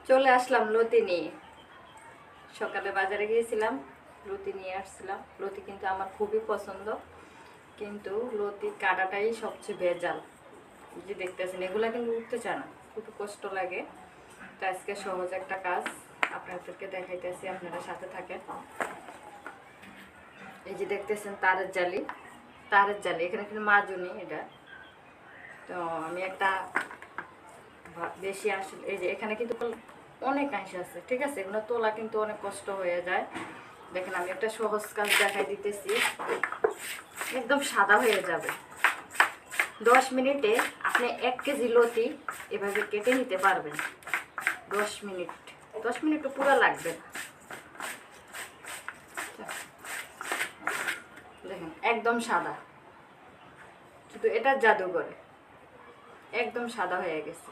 চলে আসলাম লতি নিয়ে। সকালে বাজারে গিয়েছিলাম, লতি নিয়ে আসছিলাম। লতি কিন্তু আমার খুবই পছন্দ, কিন্তু লতির কাটাটাই সবচেয়ে ভেজাল। এই যে দেখতেছেন, এগুলা কিন্তু উঠতে চায় না, খুব কষ্ট লাগে। তো আজকে সহজ একটা কাজ আপনাদেরকে দেখাইতেছি, আপনারা সাথে থাকেন। এই যে দেখতেছেন তারের জালি, তারের জালি এখানে কিন্তু মাজুনি এটা। তো আমি একটা বেশি আসলে এই যে এখানে কিন্তু অনেক আঁশ আছে, ঠিক আছে, এগুলো তোলা কিন্তু অনেক কষ্ট হয়ে যায়। দেখেন আমি একটা সহজ কাজ দেখাই দিতেছি, একদম সাদা হয়ে যাবে। 10 মিনিটে আপনি 1 কেজি লতি এভাবে কেটে নিতে পারবেন। 10 মিনিট, 10 মিনিট পুরো লাগবে না। দেখেন একদম সাদা, কিন্তু এটা জাদু করে একদম সাদা হয়ে গেছে।